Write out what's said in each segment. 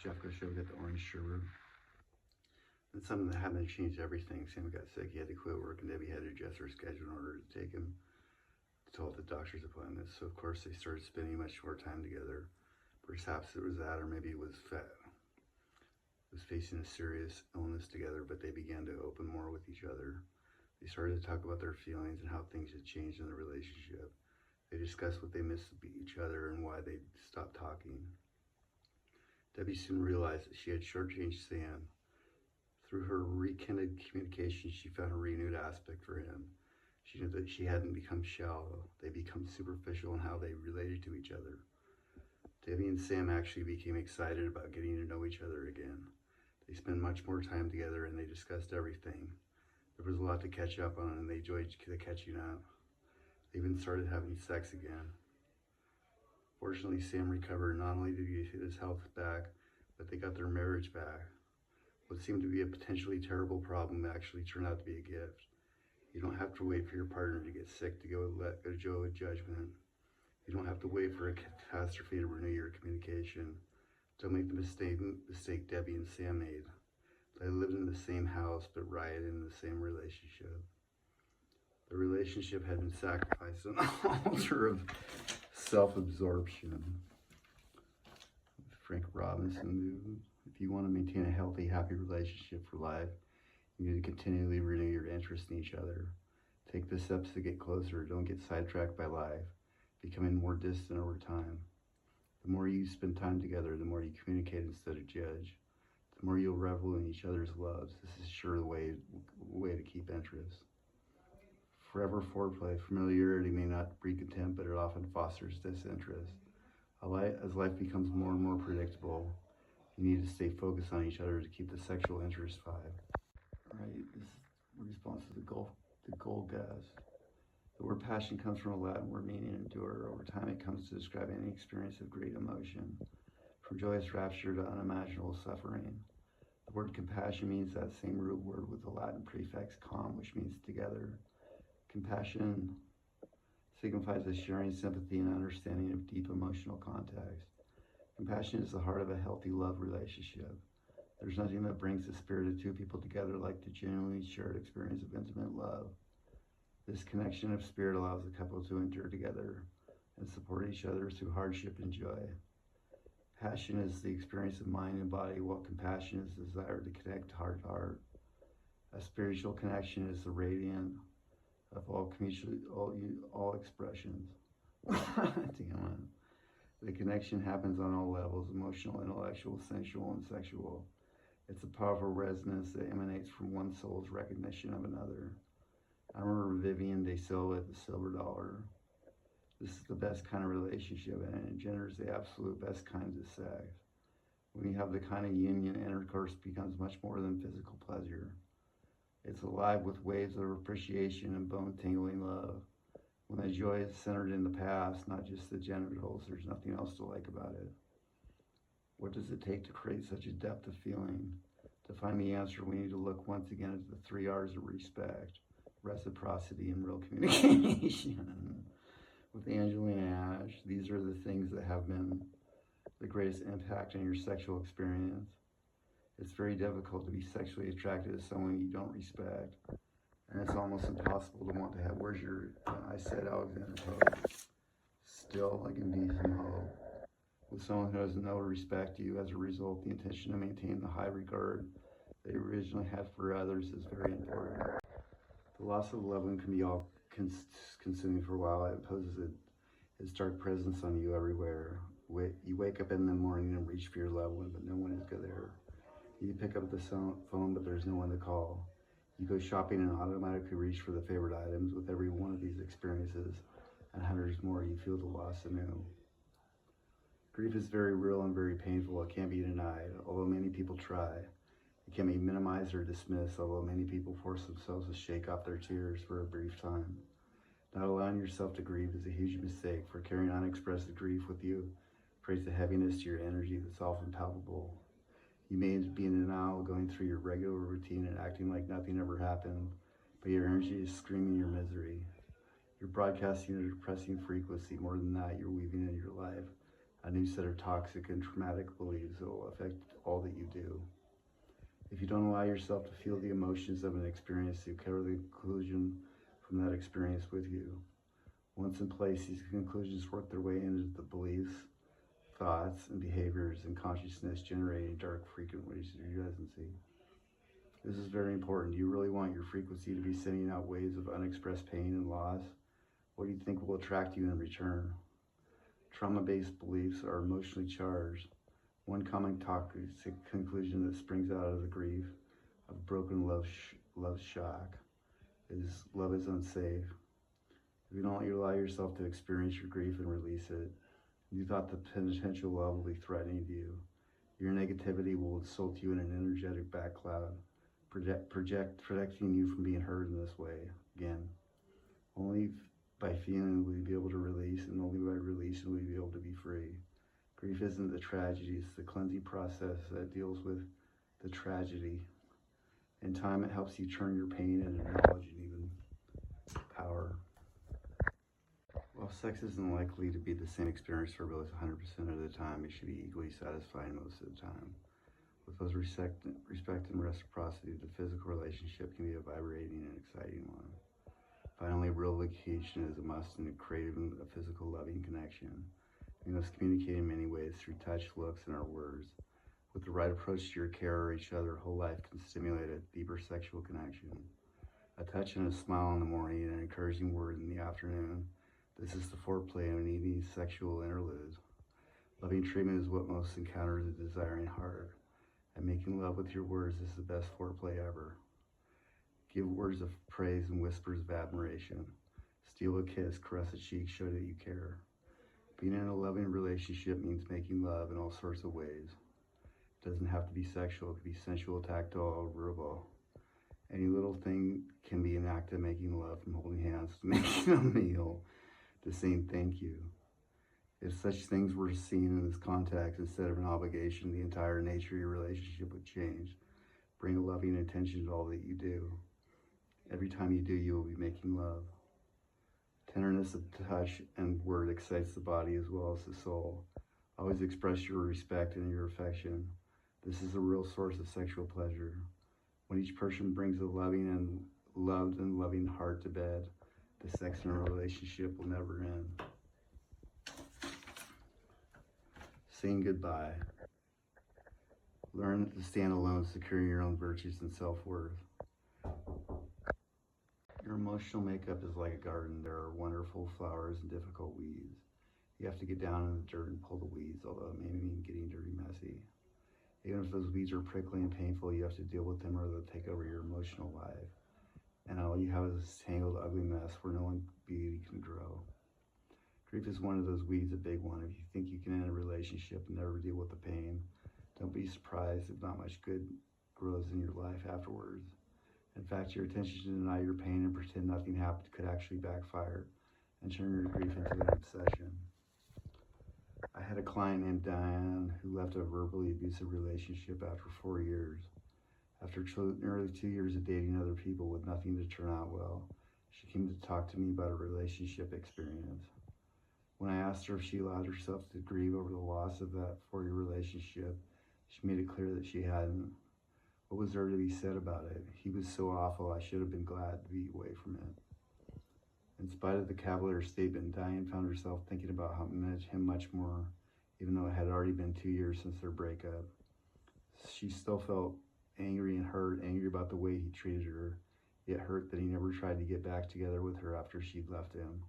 Jeff Cochell got the orange sherbert. And something that happened to change everything. Sam got sick, he had to quit work, and Debbie had to adjust her schedule in order to take him to all the doctor's appointments. So of course they started spending much more time together. Perhaps it was that, or maybe it was facing a serious illness together, but they began to open more with each other. They started to talk about their feelings and how things had changed in the relationship. They discussed what they missed of each other and why they stopped talking. Debbie soon realized that she had shortchanged Sam. Through her rekindled communication, she found a renewed aspect for him. She knew that she hadn't become shallow. They become superficial in how they related to each other. Debbie and Sam actually became excited about getting to know each other again. They spent much more time together and they discussed everything. There was a lot to catch up on and they enjoyed the catching up. They even started having sex again. Fortunately, Sam recovered. Not only did he get his health back, but they got their marriage back. What seemed to be a potentially terrible problem actually turned out to be a gift. You don't have to wait for your partner to get sick to go to judgment. You don't have to wait for a catastrophe to renew your communication. Don't make the mistake Debbie and Sam made. They lived in the same house, but rioted in the same relationship. The relationship had been sacrificed on the altar of self-absorption. Frank Robinson. If you want to maintain a healthy, happy relationship for life, you need to continually renew your interest in each other. Take the steps to get closer. Don't get sidetracked by life, becoming more distant over time. The more you spend time together, the more you communicate instead of judge. The more you'll revel in each other's loves. This is sure the way to keep interest. Forever foreplay. Familiarity may not breed contempt, but it often fosters disinterest. As life becomes more and more predictable, you need to stay focused on each other to keep the sexual interest vibe. Right, this response to the gold gas. The word passion comes from a Latin word meaning endure. Over time, it comes to describe any experience of great emotion, from joyous rapture to unimaginable suffering. The word compassion means that same root word with the Latin prefix com, which means together. Compassion signifies a sharing sympathy and understanding of deep emotional context. Compassion is the heart of a healthy love relationship. There's nothing that brings the spirit of two people together like the genuinely shared experience of intimate love. This connection of spirit allows the couple to endure together and support each other through hardship and joy. Passion is the experience of mind and body, while compassion is the desire to connect heart to heart. A spiritual connection is the radiant of all expressions. The connection happens on all levels: emotional, intellectual, sensual, and sexual. It's a powerful resonance that emanates from one soul's recognition of another. I remember Vivian DeSilva at the Silver Dollar. This is the best kind of relationship, and it engenders the absolute best kinds of sex. When you have the kind of union, intercourse becomes much more than physical pleasure. It's alive with waves of appreciation and bone-tingling love. When the joy is centered in the past, not just the genitals, there's nothing else to like about it. What does it take to create such a depth of feeling? To find the answer, we need to look once again at the 3 R's of respect, reciprocity, and real communication. With Angelina Ash, these are the things that have been the greatest impact on your sexual experience. It's very difficult to be sexually attracted to someone you don't respect. And it's almost impossible to want to have, where's your, I said Alexander Pope, still I can be some hope. With someone who doesn't know or respect you, as a result, the intention to maintain the high regard they originally had for others is very important. The loss of loved one can be all consuming for a while. It imposes its dark presence on you everywhere. You wake up in the morning and reach for your loved one, but no one is there. You pick up the phone, but there's no one to call. You go shopping and automatically reach for the favorite items. With every one of these experiences and hundreds more, you feel the loss anew. Grief is very real and very painful. It can't be denied, although many people try. It can be minimized or dismissed, although many people force themselves to shake off their tears for a brief time. Not allowing yourself to grieve is a huge mistake, for carrying unexpressed grief with you creates a heaviness to your energy that's often palpable. You may be in denial, going through your regular routine and acting like nothing ever happened, but your energy is screaming your misery. You're broadcasting a depressing frequency. More than that, you're weaving in your life a new set of toxic and traumatic beliefs that will affect all that you do. If you don't allow yourself to feel the emotions of an experience, you carry the conclusion from that experience with you. Once in place, these conclusions work their way into the beliefs, thoughts, and behaviors and consciousness, generating dark frequencies your residency. This is very important. Do you really want your frequency to be sending out waves of unexpressed pain and loss? What do you think will attract you in return? Trauma-based beliefs are emotionally charged. One common toxic conclusion that springs out of the grief of broken love shock is love is unsafe. If you don't allow yourself to experience your grief and release it, you thought the potential love will be threatening to you. Your negativity will insult you in an energetic back cloud, protecting you from being hurt in this way. Again, only by feeling will you be able to release, and only by releasing will you be able to be free. Grief isn't the tragedy, it's the cleansing process that deals with the tragedy. In time, it helps you turn your pain into knowledge and even power. While sex isn't likely to be the same experience for both 100% of the time, it should be equally satisfying most of the time. With those respect and reciprocity, the physical relationship can be a vibrating and exciting one. Finally, real vacation is a must in creating a physical loving connection. We must communicate in many ways through touch, looks, and our words. With the right approach to your care or each other, whole life can stimulate a deeper sexual connection. A touch and a smile in the morning and an encouraging word in the afternoon. This is the foreplay of an evening sexual interlude. Loving treatment is what most encounters a desiring heart. And making love with your words is the best foreplay ever. Give words of praise and whispers of admiration. Steal a kiss, caress a cheek, show that you care. Being in a loving relationship means making love in all sorts of ways. It doesn't have to be sexual, it can be sensual, tactile, or verbal. Any little thing can be an act of making love, from holding hands to making a meal to saying thank you. If such things were seen in this context instead of an obligation, the entire nature of your relationship would change. Bring a loving intention to all that you do. Every time you do, you will be making love. Tenderness of touch and word excites the body as well as the soul. Always express your respect and your affection. This is a real source of sexual pleasure. When each person brings a loving and loving heart to bed, the sex in a relationship will never end. Saying goodbye. Learn to stand alone, securing your own virtues and self-worth. Your emotional makeup is like a garden. There are wonderful flowers and difficult weeds. You have to get down in the dirt and pull the weeds, although it may mean getting dirty messy. Even if those weeds are prickly and painful, you have to deal with them or they'll take over your emotional life. And all you have is this tangled, ugly mess where no beauty can grow. Grief is one of those weeds, a big one. If you think you can end a relationship and never deal with the pain, don't be surprised if not much good grows in your life afterwards. In fact, your intention to deny your pain and pretend nothing happened could actually backfire and turn your grief into an obsession. I had a client named Diane who left a verbally abusive relationship after 4 years. After nearly 2 years of dating other people with nothing to turn out well, she came to talk to me about a relationship experience. When I asked her if she allowed herself to grieve over the loss of that 4-year relationship, she made it clear that she hadn't. What was there to be said about it? He was so awful, I should have been glad to be away from it. In spite of the cavalier statement, Diane found herself thinking about him much more, even though it had already been 2 years since their breakup. She still felt angry and hurt, angry about the way he treated her, yet hurt that he never tried to get back together with her after she'd left him.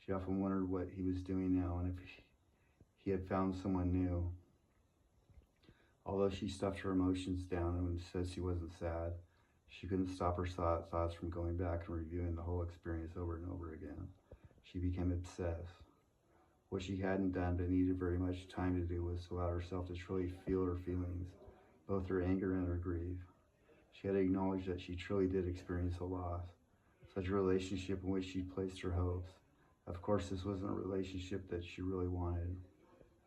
She often wondered what he was doing now and if he had found someone new. Although she stuffed her emotions down and said she wasn't sad, she couldn't stop her thoughts from going back and reviewing the whole experience over and over again. She became obsessed. What she hadn't done but needed very much time to do was to allow herself to truly feel her feelings, both her anger and her grief. She had to acknowledge that she truly did experience a loss, such a relationship in which she placed her hopes. Of course, this wasn't a relationship that she really wanted,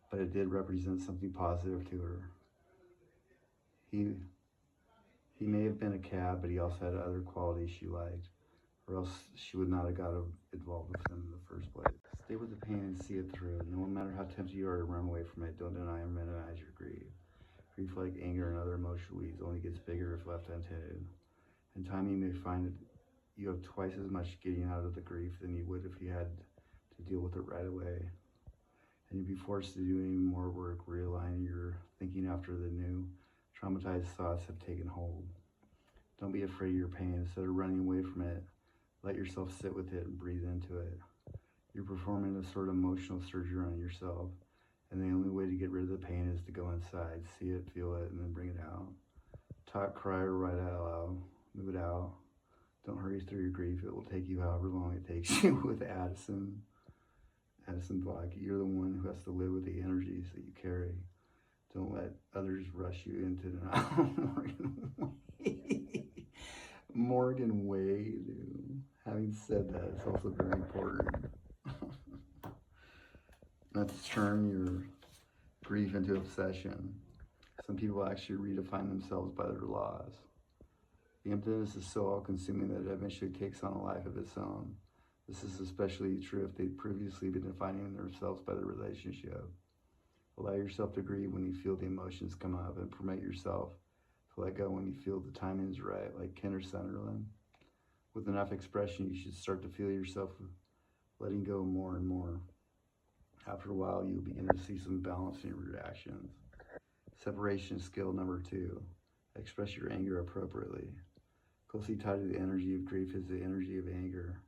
but it did represent something positive to her. He may have been a cad, but he also had other qualities she liked. or else she would not have got involved with them in the first place. Stay with the pain and see it through. No matter how tempted you are to run away from it, don't deny or minimize your grief. Grief, like anger and other emotional weeds, only gets bigger if left untended. In time, you may find that you have twice as much getting out of the grief than you would if you had to deal with it right away. And you'd be forced to do even more work, realigning your thinking after the new traumatized thoughts have taken hold. Don't be afraid of your pain. Instead of running away from it, let yourself sit with it and breathe into it. You're performing a sort of emotional surgery on yourself, and the only way to get rid of the pain is to go inside, see it, feel it, and then bring it out. Talk, cry, or write it out loud. Move it out. Don't hurry through your grief. It will take you however long it takes you with Addison Black. You're the one who has to live with the energies that you carry. Don't let others rush you into denial. Morgan Wade. Having said that, it's also very important not to turn your grief into obsession. Some people actually redefine themselves by their loss. The emptiness is so all-consuming that it eventually takes on a life of its own. This is especially true if they've previously been defining themselves by the relationship. Allow yourself to grieve when you feel the emotions come up, and permit yourself to let go when you feel the timing is right, like Kenner Sunderland. With enough expression, you should start to feel yourself letting go more and more. After a while, you'll begin to see some balance in your reactions. Separation skill number 2. Express your anger appropriately. Closely tied to the energy of grief is the energy of anger.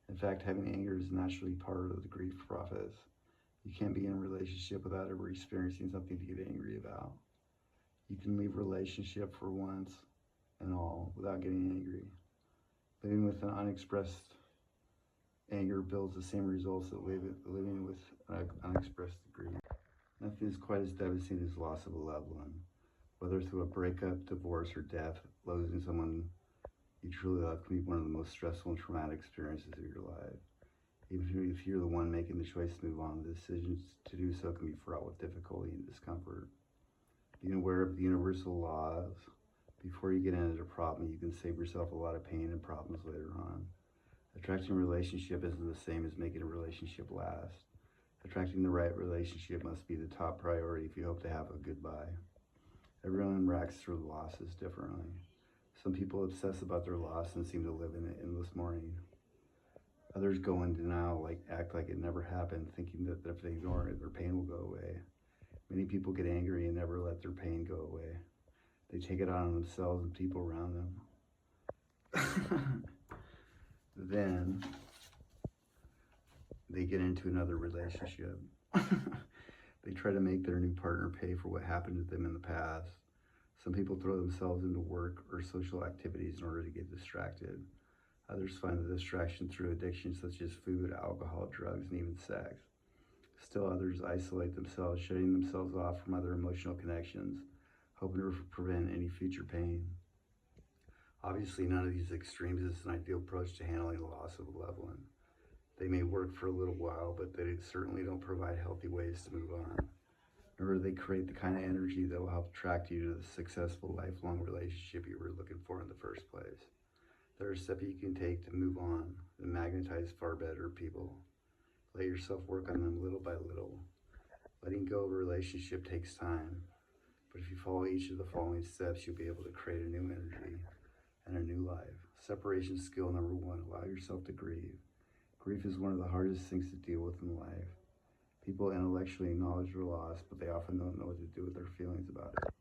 In fact, having anger is naturally part of the grief process. You can't be in a relationship without ever experiencing something to get angry about. You can leave a relationship for once and all without getting angry. Living with an unexpressed anger builds the same results that living with unexpressed grief. Nothing is quite as devastating as loss of a loved one. Whether through a breakup, divorce, or death, losing someone you truly love can be one of the most stressful and traumatic experiences of your life. Even if you're the one making the choice to move on, the decisions to do so can be fraught with difficulty and discomfort. Being aware of the universal laws before you get into a problem, you can save yourself a lot of pain and problems later on. Attracting a relationship isn't the same as making a relationship last. Attracting the right relationship must be the top priority if you hope to have a goodbye. Everyone interacts through losses differently. Some people obsess about their loss and seem to live in an endless mourning. Others go in denial, act like it never happened, thinking that if they ignore it, their pain will go away. Many people get angry and never let their pain go away. They take it out on themselves and people around them. Then they get into another relationship. They try to make their new partner pay for what happened to them in the past. Some people throw themselves into work or social activities in order to get distracted. Others find the distraction through addictions such as food, alcohol, drugs, and even sex. Still others isolate themselves, shutting themselves off from other emotional connections, hoping to prevent any future pain. Obviously, none of these extremes is an ideal approach to handling the loss of a loved one. They may work for a little while, but they certainly don't provide healthy ways to move on. Nor do they create the kind of energy that will help attract you to the successful lifelong relationship you were looking for in the first place. There are steps you can take to move on and magnetize far better people. Let yourself work on them little by little. Letting go of a relationship takes time, but if you follow each of the following steps, you'll be able to create a new energy and a new life. Separation skill number 1, allow yourself to grieve. Grief is one of the hardest things to deal with in life. People intellectually acknowledge their loss, but they often don't know what to do with their feelings about it.